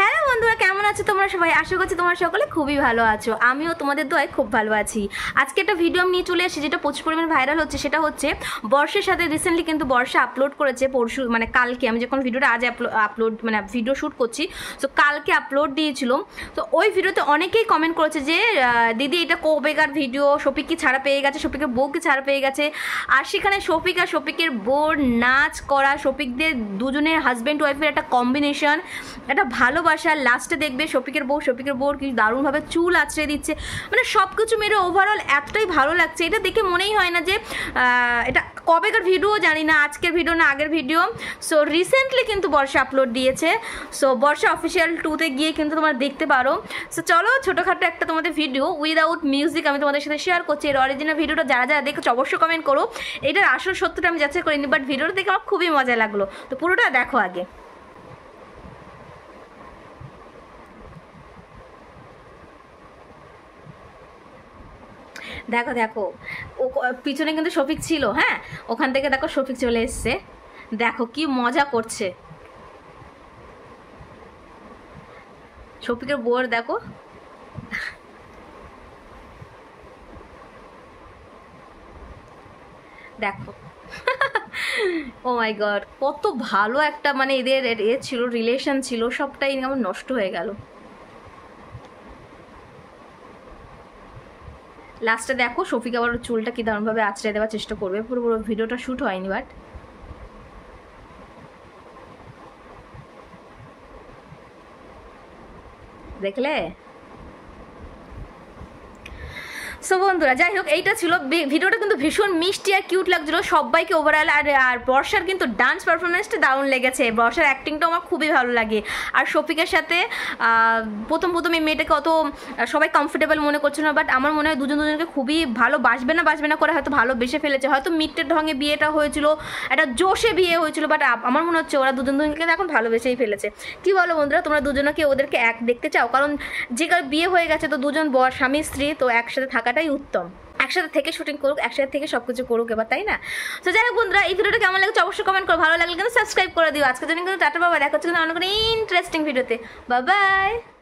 Hello বন্ধুরা, কেমন আছো তোমরা সবাই? আশা করছি তোমরা সকলে খুবই ভালো আছো। আমিও তোমাদের দোয়ায় খুব ভালো আছি। আজকে একটা ভিডিও নিয়ে চলে এসেছি যেটা প্রচুর পরিমাণে ভাইরাল হচ্ছে। সেটা হচ্ছে বর্ষের সাথে রিসেন্টলি কিন্তু বর্ষা আপলোড করেছে পরশু, মানে কালকে। আমি যখন ভিডিওটা আজ আপলোড মানে ভিডিও শ্যুট করছি, তো কালকে আপলোড দিয়েছিল। তো ওই ভিডিওতে অনেকেই কমেন্ট করেছে যে দিদি এটা কবেকার ভিডিও, শফিক কি ছাড়া পেয়ে গেছে, শফিকের বউ কি ছাড়া পেয়ে গেছে। আর সেখানে শফিক আর শফিকের বউর নাচ করা, শফিকদের দুজনের হাজব্যান্ড ওয়াইফের একটা কম্বিনেশন, একটা ভালোবাসা। লাস্টে দেখবে শফিকের বউর কি দারুণভাবে চুল আঁচড়ে দিচ্ছে। মানে সব কিছু মেরে ওভারঅল এতটাই ভালো লাগছে, এটা দেখে মনেই হয় না যে এটা কবেকার ভিডিও, জানি না আজকের ভিডিও না আগের ভিডিও। সো রিসেন্টলি কিন্তু বর্ষা আপলোড দিয়েছে। সো বর্ষা অফিসিয়াল 2-তে গিয়ে কিন্তু তোমরা দেখতে পারো। সো চলো ছোটোখাটো একটা তোমাদের ভিডিও উইদাউট মিউজিক আমি তোমাদের সাথে শেয়ার করছি। এর অরিজিনাল ভিডিওটা যারা যারা দেখছো অবশ্যই কমেন্ট করো। এটার আসল সত্যটা আমি যাচাই করিনি, বাট ভিডিওটা দেখে আমার খুবই মজা লাগলো। তো পুরোটা দেখো আগে। দেখো দেখো, ও পিছনে কিন্তু শফিক ছিল, হ্যাঁ, ওখান থেকে দেখো শফিক চলে এসছে। দেখো কি মজা করছে শফিকের বউর, দেখো দেখো ও মাই গড, কত ভালো একটা মানে এদের ছিল, রিলেশন ছিল, সবটাই আমার নষ্ট হয়ে গেল। লাস্টে দেখো শফিক আবার চুলটা কি দারুণভাবে আঁচড়ে দেওয়ার চেষ্টা করবে। পুরো পুরো ভিডিওটা শ্যুট হয়নি, বাট দেখলে। সো বন্ধুরা, যাই হোক, এইটা ছিল ভিডিওটা, কিন্তু ভীষণ মিষ্টি আর কিউট লাগছিলো সবাইকে ওভারঅল। আর বর্ষার কিন্তু ডান্স পারফরমেন্সটা দারুণ লেগেছে, বর্ষার অ্যাক্টিংটা আমার খুবই ভালো লাগে। আর শফিকের সাথে প্রথম এই মেয়েটাকে অত সবাই কমফোর্টেবল মনে করছে না, বাট আমার মনে হয় দুজনকে খুবই ভালো বাসবে না করে হয়তো ভালোবেসে ফেলেছে। হয়তো মিট্টের ঢঙে বিয়েটা হয়েছিল, একটা জোশে বিয়ে হয়েছিল, বাট আমার মনে হচ্ছে ওরা দুজনকে এখন ভালোবেসেই ফেলেছে। কি বলো বন্ধুরা, তোমরা দুজনকে ওদেরকে এক দেখতে চাও? কারণ যে কার বিয়ে হয়ে গেছে, তো দুজন স্বামী স্ত্রী, তো একসাথে থাকাটাই উত্তম। একসাথে থেকে শুটিং করুক, একসাথে থেকে সবকিছু করুক এবার, তাই না? তো যাই হোক বন্ধুরা, এই ভিডিওটা কেমন লাগছে অবশ্যই কমেন্ট করো। ভালো লাগলে কিন্তু সাবস্ক্রাইব করে দিও। আজকের জন্য কিন্তু টাটা, বাবা, দেখা হচ্ছে কিন্তু অনেক ইন্টারেস্টিং ভিডিওতে। Bye bye.